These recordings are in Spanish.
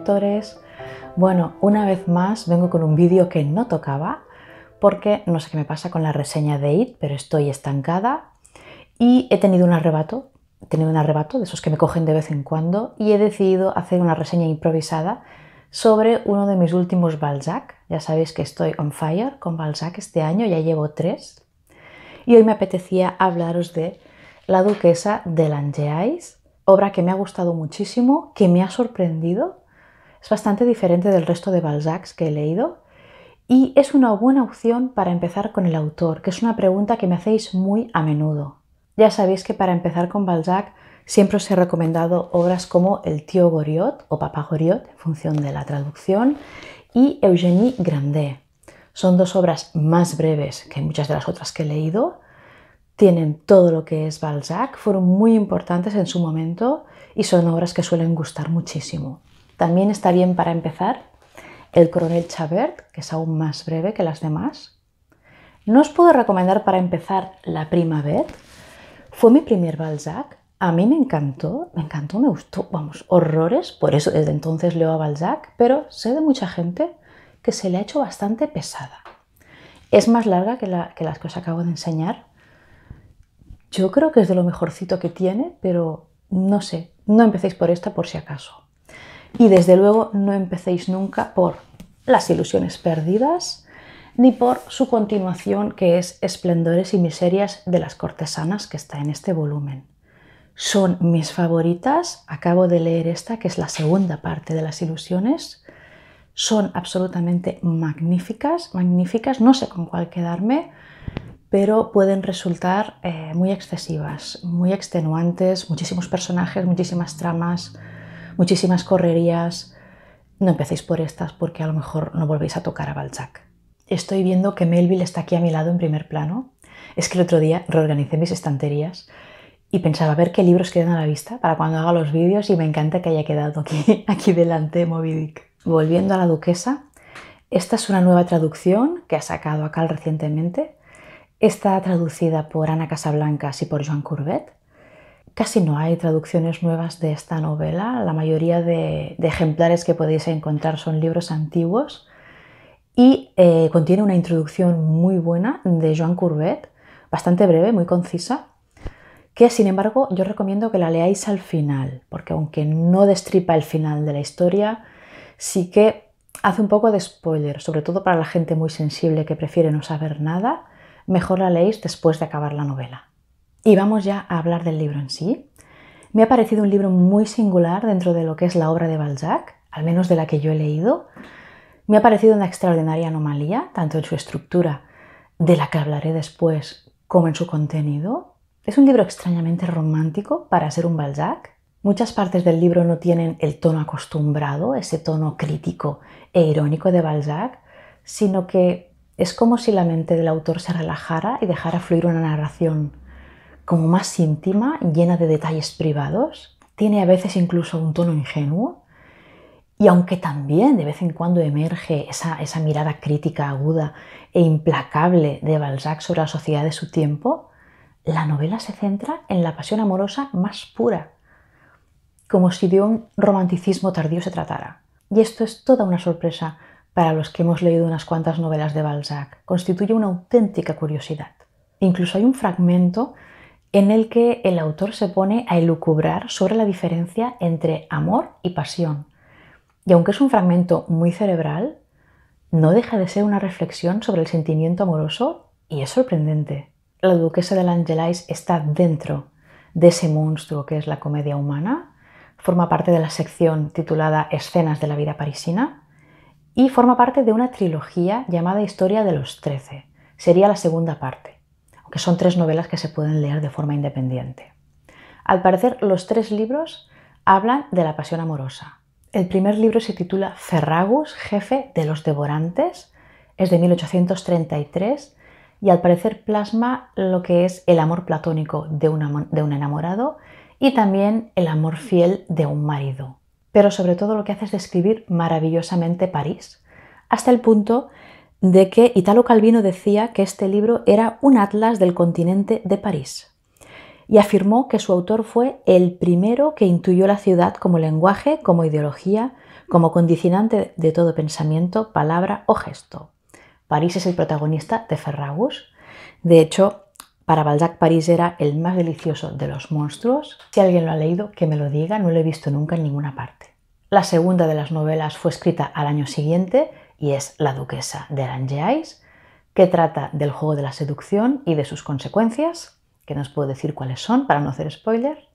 lectores. Bueno, una vez más vengo con un vídeo que no tocaba porque no sé qué me pasa con la reseña de It, pero estoy estancada y he tenido un arrebato de esos que me cogen de vez en cuando y he decidido hacer una reseña improvisada sobre uno de mis últimos Balzac. Ya sabéis que estoy on fire con Balzac este año, ya llevo 3. Y hoy me apetecía hablaros de La duquesa de Langeais, obra que me ha gustado muchísimo, que me ha sorprendido. Es bastante diferente del resto de Balzacs que he leído y es una buena opción para empezar con el autor, que es una pregunta que me hacéis muy a menudo. Ya sabéis que para empezar con Balzac siempre os he recomendado obras como El tío Goriot o Papá Goriot, en función de la traducción, y Eugénie Grandet. Son dos obras más breves que muchas de las otras que he leído. Tienen todo lo que es Balzac, fueron muy importantes en su momento y son obras que suelen gustar muchísimo. También está bien para empezar El coronel Chabert, que es aún más breve que las demás. No os puedo recomendar para empezar La Primavera. Fue mi primer Balzac. A mí me encantó, me gustó, vamos, horrores. Por eso desde entonces leo a Balzac, pero sé de mucha gente que se le ha hecho bastante pesada. Es más larga que las que os acabo de enseñar. Yo creo que es de lo mejorcito que tiene, pero no sé, no empecéis por esta por si acaso. Y desde luego no empecéis nunca por Las ilusiones perdidas, ni por su continuación que es Esplendores y miserias de las cortesanas, que está en este volumen. Son mis favoritas, acabo de leer esta, que es la segunda parte de Las ilusiones. Son absolutamente magníficas, no sé con cuál quedarme, pero pueden resultar muy excesivas, muy extenuantes, muchísimos personajes, muchísimas tramas, muchísimas correrías. No empecéis por estas porque a lo mejor no volvéis a tocar a Balzac. Estoy viendo que Melville está aquí a mi lado en primer plano. Es que el otro día reorganicé mis estanterías y pensaba a ver qué libros quedan a la vista para cuando haga los vídeos y me encanta que haya quedado aquí delante Moby Dick. Volviendo a La duquesa, esta es una nueva traducción que ha sacado Akal recientemente. Está traducida por Ana Casablancas y por Joan Courbet. Casi no hay traducciones nuevas de esta novela. La mayoría de ejemplares que podéis encontrar son libros antiguos y contiene una introducción muy buena de Joan Courbet, bastante breve, muy concisa, que sin embargo yo recomiendo que la leáis al final, porque aunque no destripa el final de la historia, sí que hace un poco de spoiler, sobre todo para la gente muy sensible que prefiere no saber nada. Mejor la leéis después de acabar la novela. Y vamos ya a hablar del libro en sí. Me ha parecido un libro muy singular dentro de lo que es la obra de Balzac, al menos de la que yo he leído. Me ha parecido una extraordinaria anomalía, tanto en su estructura, de la que hablaré después, como en su contenido. Es un libro extrañamente romántico para ser un Balzac. Muchas partes del libro no tienen el tono acostumbrado, ese tono crítico e irónico de Balzac, sino que es como si la mente del autor se relajara y dejara fluir una narración como más íntima, llena de detalles privados. Tiene a veces incluso un tono ingenuo. Y aunque también de vez en cuando emerge esa mirada crítica aguda e implacable de Balzac sobre la sociedad de su tiempo, la novela se centra en la pasión amorosa más pura, como si de un romanticismo tardío se tratara. Y esto es toda una sorpresa para los que hemos leído unas cuantas novelas de Balzac. Constituye una auténtica curiosidad. Incluso hay un fragmento en el que el autor se pone a elucubrar sobre la diferencia entre amor y pasión. Y aunque es un fragmento muy cerebral, no deja de ser una reflexión sobre el sentimiento amoroso y es sorprendente. La duquesa de Langeais está dentro de ese monstruo que es la comedia humana, forma parte de la sección titulada Escenas de la vida parisina y forma parte de una trilogía llamada Historia de los 13. Sería la segunda parte, aunque son 3 novelas que se pueden leer de forma independiente. Al parecer, los 3 libros hablan de la pasión amorosa. El primer libro se titula Ferragus, jefe de los devorantes, es de 1833 y al parecer plasma lo que es el amor platónico de un enamorado y también el amor fiel de un marido. Pero sobre todo lo que hace es describir maravillosamente París, hasta el punto de que Italo Calvino decía que este libro era un atlas del continente de París y afirmó que su autor fue el primero que intuyó la ciudad como lenguaje, como ideología, como condicionante de todo pensamiento, palabra o gesto. París es el protagonista de Ferragus. De hecho, para Balzac París era el más delicioso de los monstruos. Si alguien lo ha leído, que me lo diga, no lo he visto nunca en ninguna parte. La segunda de las novelas fue escrita al año siguiente y es La duquesa de Langeais, que trata del juego de la seducción y de sus consecuencias, que no os puedo decir cuáles son para no hacer spoiler.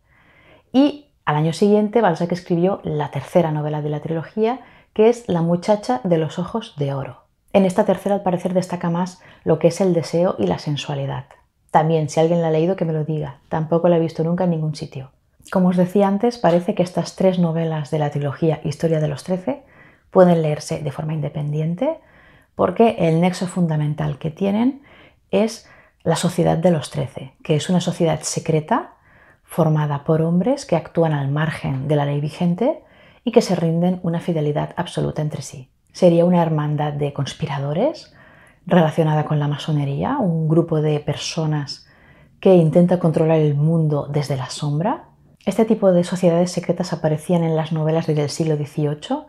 Y al año siguiente Balzac escribió la tercera novela de la trilogía, que es La muchacha de los ojos de oro. En esta tercera, al parecer, destaca más lo que es el deseo y la sensualidad. También, si alguien la ha leído, que me lo diga. Tampoco la he visto nunca en ningún sitio. Como os decía antes, parece que estas tres novelas de la trilogía Historia de los 13 pueden leerse de forma independiente porque el nexo fundamental que tienen es la sociedad de los 13, que es una sociedad secreta formada por hombres que actúan al margen de la ley vigente y que se rinden una fidelidad absoluta entre sí. Sería una hermandad de conspiradores relacionada con la masonería, un grupo de personas que intenta controlar el mundo desde la sombra. Este tipo de sociedades secretas aparecían en las novelas del siglo XVIII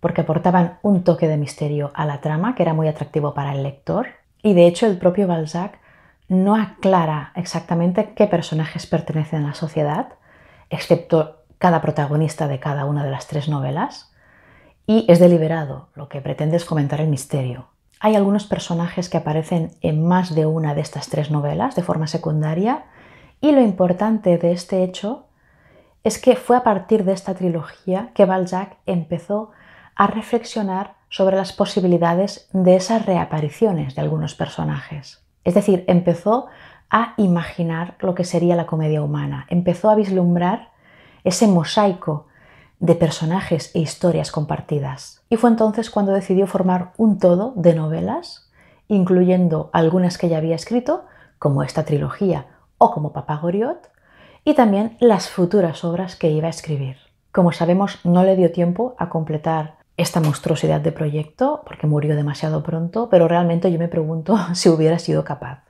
porque aportaban un toque de misterio a la trama que era muy atractivo para el lector. Y de hecho el propio Balzac no aclara exactamente qué personajes pertenecen a la sociedad, excepto cada protagonista de cada una de las tres novelas, y es deliberado, lo que pretende es fomentar el misterio. Hay algunos personajes que aparecen en más de una de estas tres novelas de forma secundaria y lo importante de este hecho es que fue a partir de esta trilogía que Balzac empezó a reflexionar sobre las posibilidades de esas reapariciones de algunos personajes. Es decir, empezó a imaginar lo que sería la comedia humana, empezó a vislumbrar ese mosaico de personajes e historias compartidas. Y fue entonces cuando decidió formar un todo de novelas, incluyendo algunas que ya había escrito, como esta trilogía o como Papá Goriot, y también las futuras obras que iba a escribir. Como sabemos, no le dio tiempo a completar esta monstruosidad de proyecto porque murió demasiado pronto, pero realmente yo me pregunto si hubiera sido capaz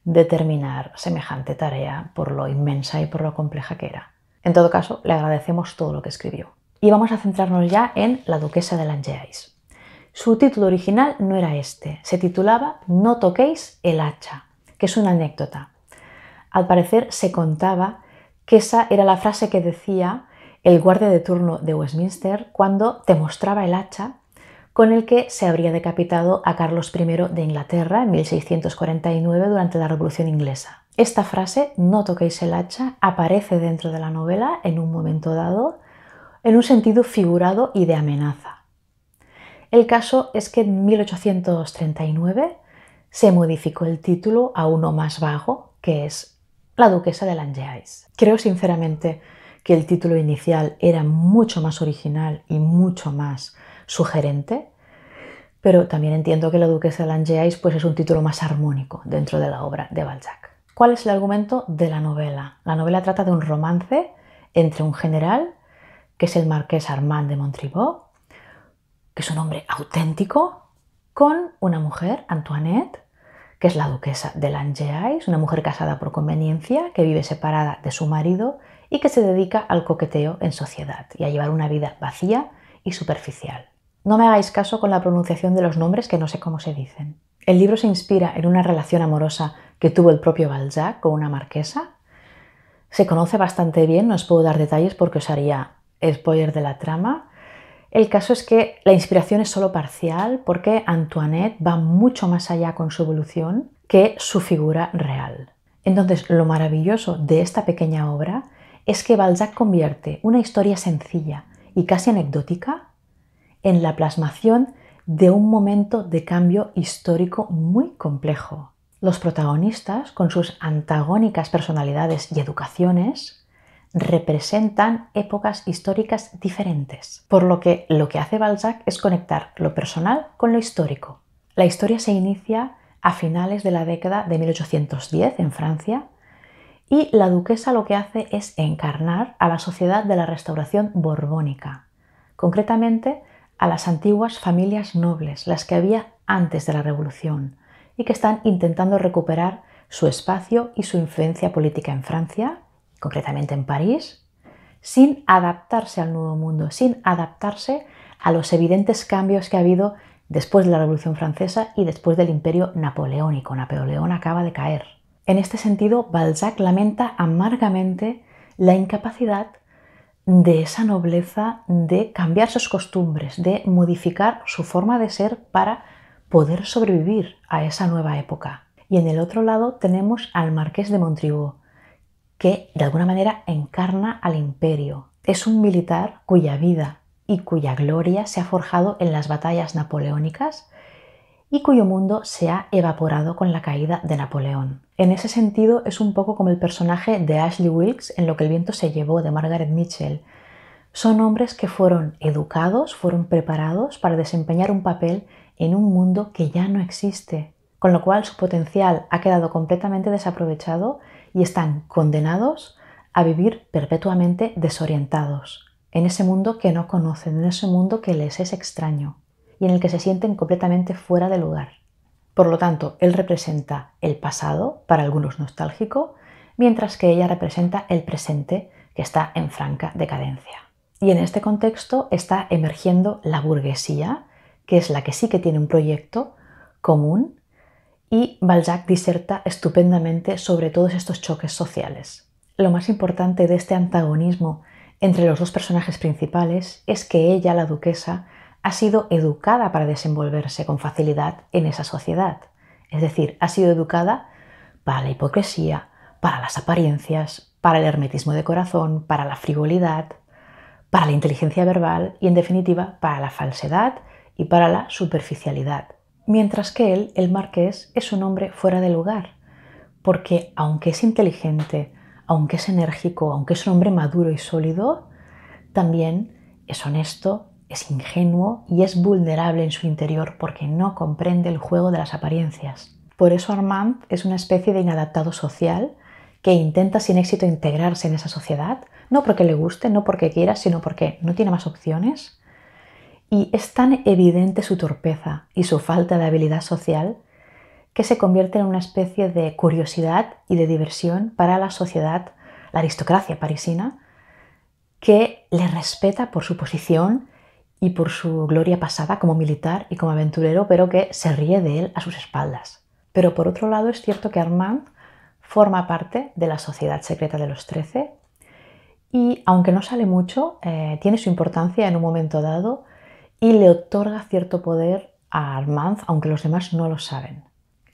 de terminar semejante tarea por lo inmensa y por lo compleja que era. En todo caso, le agradecemos todo lo que escribió. Y vamos a centrarnos ya en La duquesa de Langeais. Su título original no era este, se titulaba No toquéis el hacha, que es una anécdota. Al parecer se contaba que esa era la frase que decía el guardia de turno de Westminster cuando te mostraba el hacha con el que se habría decapitado a Carlos I de Inglaterra en 1649 durante la Revolución Inglesa. Esta frase, no toquéis el hacha, aparece dentro de la novela en un momento dado en un sentido figurado y de amenaza. El caso es que en 1839 se modificó el título a uno más vago, que es La duquesa de Langeais. Creo sinceramente que el título inicial era mucho más original y mucho más sugerente, pero también entiendo que La duquesa de Langeais pues es un título más armónico dentro de la obra de Balzac. ¿Cuál es el argumento de la novela? La novela trata de un romance entre un general, que es el marqués Armand de Montriveau, que es un hombre auténtico, con una mujer, Antoinette, que es la duquesa de Langeais, una mujer casada por conveniencia, que vive separada de su marido y que se dedica al coqueteo en sociedad y a llevar una vida vacía y superficial. No me hagáis caso con la pronunciación de los nombres que no sé cómo se dicen. El libro se inspira en una relación amorosa que tuvo el propio Balzac con una marquesa. Se conoce bastante bien, no os puedo dar detalles porque os haría spoiler de la trama. El caso es que la inspiración es solo parcial porque Antoinette va mucho más allá con su evolución que su figura real. Entonces, lo maravilloso de esta pequeña obra es que Balzac convierte una historia sencilla y casi anecdótica en la plasmación de un momento de cambio histórico muy complejo. Los protagonistas, con sus antagónicas personalidades y educaciones, representan épocas históricas diferentes, por lo que hace Balzac es conectar lo personal con lo histórico. La historia se inicia a finales de la década de 1810 en Francia y la duquesa lo que hace es encarnar a la sociedad de la restauración borbónica, concretamente a las antiguas familias nobles, las que había antes de la Revolución y que están intentando recuperar su espacio y su influencia política en Francia, concretamente en París, sin adaptarse al nuevo mundo, sin adaptarse a los evidentes cambios que ha habido después de la Revolución Francesa y después del Imperio Napoleónico. Napoleón acaba de caer. En este sentido, Balzac lamenta amargamente la incapacidad de esa nobleza de cambiar sus costumbres, de modificar su forma de ser para poder sobrevivir a esa nueva época. Y en el otro lado tenemos al Marqués de Montriveau, que de alguna manera encarna al imperio. Es un militar cuya vida y cuya gloria se ha forjado en las batallas napoleónicas y cuyo mundo se ha evaporado con la caída de Napoleón. En ese sentido es un poco como el personaje de Ashley Wilkes en Lo que el viento se llevó, de Margaret Mitchell. Son hombres que fueron educados, fueron preparados para desempeñar un papel en un mundo que ya no existe, con lo cual su potencial ha quedado completamente desaprovechado y están condenados a vivir perpetuamente desorientados, en ese mundo que no conocen, en ese mundo que les es extraño y en el que se sienten completamente fuera de lugar. Por lo tanto, él representa el pasado, para algunos nostálgico, mientras que ella representa el presente, que está en franca decadencia. Y en este contexto está emergiendo la burguesía, que es la que sí que tiene un proyecto común, y Balzac diserta estupendamente sobre todos estos choques sociales. Lo más importante de este antagonismo entre los dos personajes principales es que ella, la duquesa, ha sido educada para desenvolverse con facilidad en esa sociedad. Es decir, ha sido educada para la hipocresía, para las apariencias, para el hermetismo de corazón, para la frivolidad, para la inteligencia verbal y, en definitiva, para la falsedad y para la superficialidad. Mientras que él, el marqués, es un hombre fuera de lugar, porque aunque es inteligente, aunque es enérgico, aunque es un hombre maduro y sólido, también es honesto, es ingenuo y es vulnerable en su interior porque no comprende el juego de las apariencias. Por eso Armand es una especie de inadaptado social que intenta sin éxito integrarse en esa sociedad, no porque le guste, no porque quiera, sino porque no tiene más opciones. Y es tan evidente su torpeza y su falta de habilidad social que se convierte en una especie de curiosidad y de diversión para la sociedad, la aristocracia parisina, que le respeta por su posición y por su gloria pasada como militar y como aventurero, pero que se ríe de él a sus espaldas. Pero por otro lado es cierto que Armand forma parte de la sociedad secreta de los 13 y, aunque no sale mucho, tiene su importancia en un momento dado y le otorga cierto poder a Armand, aunque los demás no lo saben.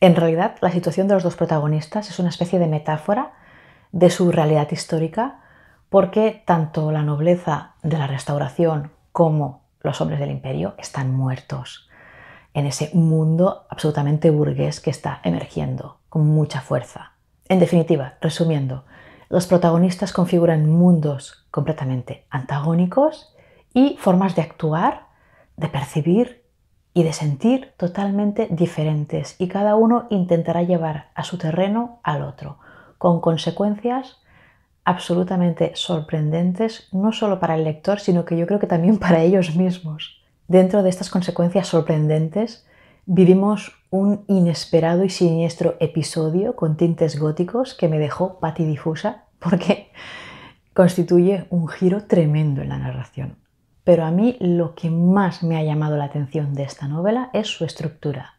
En realidad, la situación de los dos protagonistas es una especie de metáfora de su realidad histórica, porque tanto la nobleza de la Restauración como los hombres del imperio están muertos en ese mundo absolutamente burgués que está emergiendo con mucha fuerza. En definitiva, resumiendo, los protagonistas configuran mundos completamente antagónicos y formas de actuar, de percibir y de sentir totalmente diferentes, y cada uno intentará llevar a su terreno al otro, con consecuencias absolutamente sorprendentes, no solo para el lector, sino que yo creo que también para ellos mismos. Dentro de estas consecuencias sorprendentes vivimos un inesperado y siniestro episodio con tintes góticos que me dejó patidifusa porque constituye un giro tremendo en la narración. Pero a mí lo que más me ha llamado la atención de esta novela es su estructura.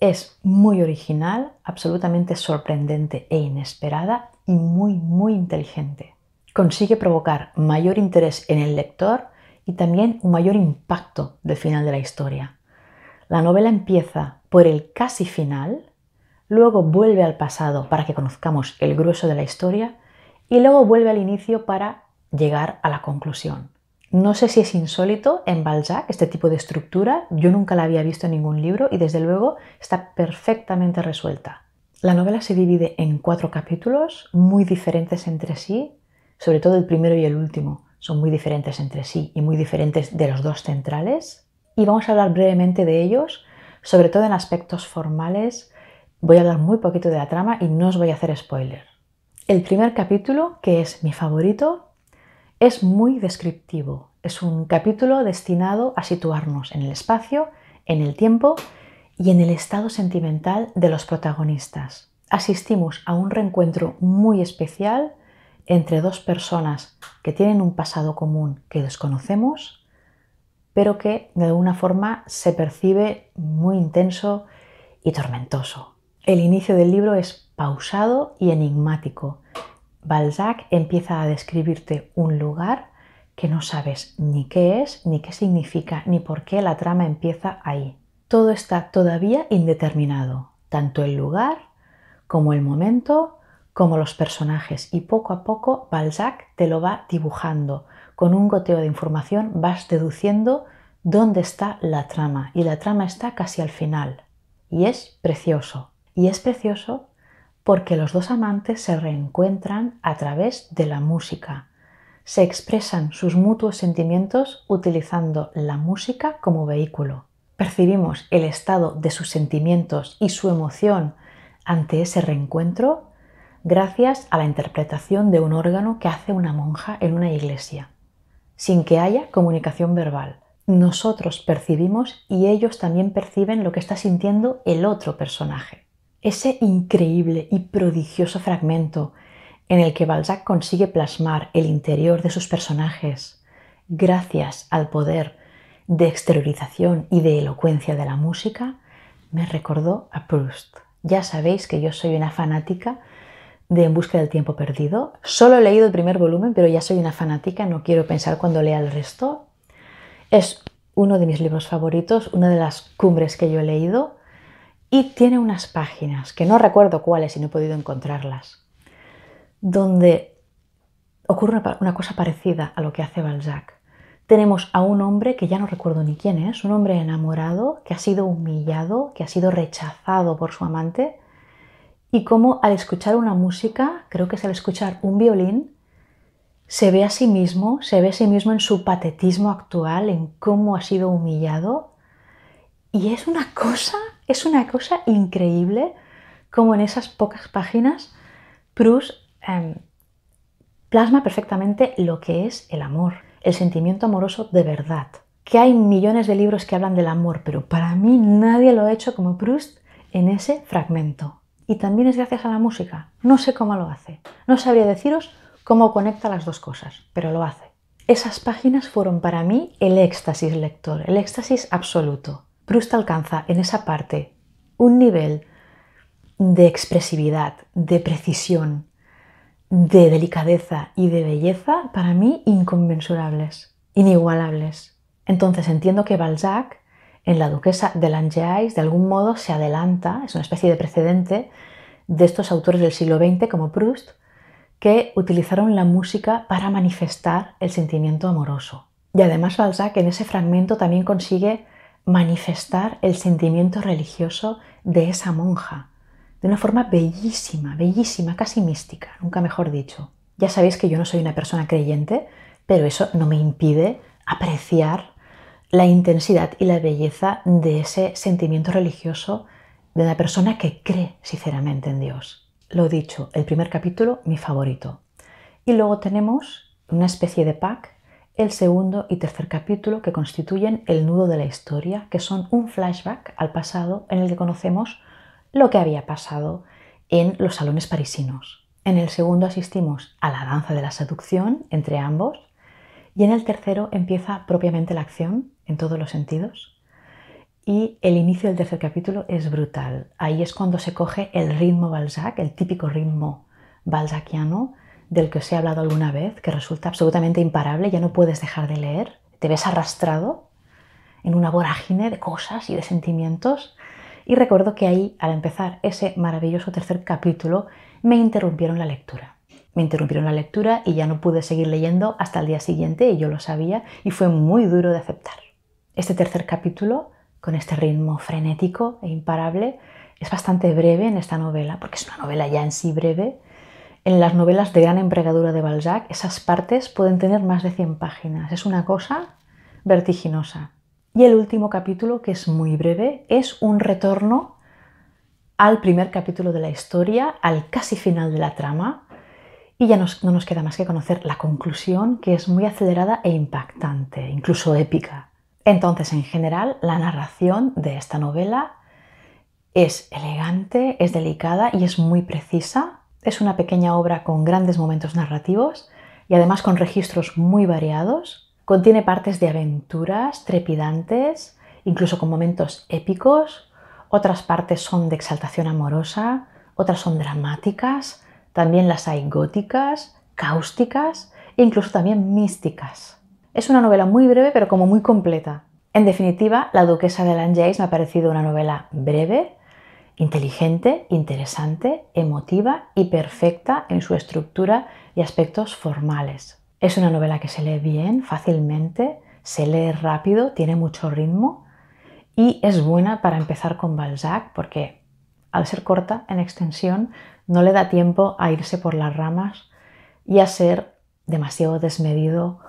Es muy original, absolutamente sorprendente e inesperada y muy inteligente. Consigue provocar mayor interés en el lector y también un mayor impacto del final de la historia. La novela empieza por el casi final, luego vuelve al pasado para que conozcamos el grueso de la historia y luego vuelve al inicio para llegar a la conclusión. No sé si es insólito en Balzac este tipo de estructura, yo nunca la había visto en ningún libro y desde luego está perfectamente resuelta. La novela se divide en 4 capítulos muy diferentes entre sí, sobre todo el primero y el último son muy diferentes entre sí y muy diferentes de los dos centrales, y vamos a hablar brevemente de ellos, sobre todo en aspectos formales. Voy a hablar muy poquito de la trama y no os voy a hacer spoiler. El primer capítulo, que es mi favorito, es muy descriptivo. Es un capítulo destinado a situarnos en el espacio, en el tiempo y en el estado sentimental de los protagonistas. Asistimos a un reencuentro muy especial entre dos personas que tienen un pasado común que desconocemos, pero que de alguna forma se percibe muy intenso y tormentoso. El inicio del libro es pausado y enigmático. Balzac empieza a describirte un lugar que no sabes ni qué es, ni qué significa, ni por qué la trama empieza ahí. Todo está todavía indeterminado, tanto el lugar como el momento, como los personajes, y poco a poco Balzac te lo va dibujando. Con un goteo de información vas deduciendo dónde está la trama, y la trama está casi al final. Y es precioso. Y es precioso porque los dos amantes se reencuentran a través de la música. Se expresan sus mutuos sentimientos utilizando la música como vehículo. Percibimos el estado de sus sentimientos y su emoción ante ese reencuentro gracias a la interpretación de un órgano que hace una monja en una iglesia, sin que haya comunicación verbal. Nosotros percibimos y ellos también perciben lo que está sintiendo el otro personaje. Ese increíble y prodigioso fragmento en el que Balzac consigue plasmar el interior de sus personajes gracias al poder de exteriorización y de elocuencia de la música, me recordó a Proust. Ya sabéis que yo soy una fanática de En busca del tiempo perdido. Solo he leído el primer volumen, pero ya soy una fanática, no quiero pensar cuando lea el resto. Es uno de mis libros favoritos, una de las cumbres que yo he leído, y tiene unas páginas, que no recuerdo cuáles y no he podido encontrarlas, donde ocurre una cosa parecida a lo que hace Balzac. Tenemos a un hombre que ya no recuerdo ni quién es, un hombre enamorado, que ha sido humillado, que ha sido rechazado por su amante, y cómo al escuchar una música, creo que es al escuchar un violín, se ve a sí mismo en su patetismo actual, en cómo ha sido humillado. Y es una cosa increíble como en esas pocas páginas Proust plasma perfectamente lo que es el amor, el sentimiento amoroso de verdad. Que hay millones de libros que hablan del amor, pero para mí nadie lo ha hecho como Proust en ese fragmento. Y también es gracias a la música. No sé cómo lo hace. No sabría deciros cómo conecta las dos cosas, pero lo hace. Esas páginas fueron para mí el éxtasis lector, el éxtasis absoluto. Proust alcanza en esa parte un nivel de expresividad, de precisión, de delicadeza y de belleza para mí inconmensurables, inigualables. Entonces entiendo que Balzac en La duquesa de Langeais de algún modo se adelanta, es una especie de precedente de estos autores del siglo XX como Proust, que utilizaron la música para manifestar el sentimiento amoroso. Y además Balzac en ese fragmento también consigue manifestar el sentimiento religioso de esa monja, de una forma bellísima, bellísima, casi mística, nunca mejor dicho. Ya sabéis que yo no soy una persona creyente, pero eso no me impide apreciar la intensidad y la belleza de ese sentimiento religioso de una persona que cree sinceramente en Dios. Lo dicho, el primer capítulo, mi favorito. Y luego tenemos una especie de pack, el segundo y tercer capítulo, que constituyen el nudo de la historia, que son un flashback al pasado en el que conocemos lo que había pasado en los salones parisinos. En el segundo asistimos a la danza de la seducción entre ambos y en el tercero empieza propiamente la acción en todos los sentidos. Y el inicio del tercer capítulo es brutal. Ahí es cuando se coge el ritmo Balzac, el típico ritmo balzaciano del que os he hablado alguna vez, que resulta absolutamente imparable, ya no puedes dejar de leer, te ves arrastrado en una vorágine de cosas y de sentimientos. Y recuerdo que ahí, al empezar ese maravilloso tercer capítulo, me interrumpieron la lectura. Me interrumpieron la lectura y ya no pude seguir leyendo hasta el día siguiente, y yo lo sabía, y fue muy duro de aceptar. Este tercer capítulo, con este ritmo frenético e imparable, es bastante breve en esta novela, porque es una novela ya en sí breve. En las novelas de gran envergadura de Balzac, esas partes pueden tener más de 100 páginas. Es una cosa vertiginosa. Y el último capítulo, que es muy breve, es un retorno al primer capítulo de la historia, al casi final de la trama, y ya no nos queda más que conocer la conclusión, que es muy acelerada e impactante, incluso épica. Entonces, en general, la narración de esta novela es elegante, es delicada y es muy precisa. Es una pequeña obra con grandes momentos narrativos y además con registros muy variados. Contiene partes de aventuras trepidantes, incluso con momentos épicos. Otras partes son de exaltación amorosa, otras son dramáticas, también las hay góticas, cáusticas e incluso también místicas. Es una novela muy breve pero como muy completa. En definitiva, La duquesa de Langeais me ha parecido una novela breve, inteligente, interesante, emotiva y perfecta en su estructura y aspectos formales. Es una novela que se lee bien, fácilmente, se lee rápido, tiene mucho ritmo y es buena para empezar con Balzac porque al ser corta en extensión no le da tiempo a irse por las ramas y a ser demasiado desmedido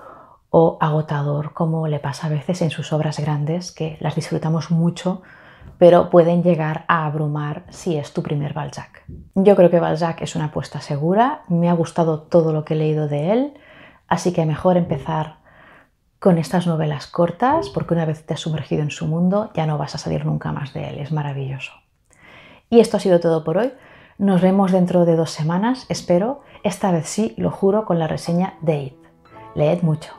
o agotador como le pasa a veces en sus obras grandes, que las disfrutamos mucho pero pueden llegar a abrumar si es tu primer Balzac. Yo creo que Balzac es una apuesta segura, me ha gustado todo lo que he leído de él, así que mejor empezar con estas novelas cortas, porque una vez te has sumergido en su mundo ya no vas a salir nunca más de él, es maravilloso. Y esto ha sido todo por hoy. Nos vemos dentro de 2 semanas, espero, esta vez sí, lo juro, con la reseña de It. Leed mucho.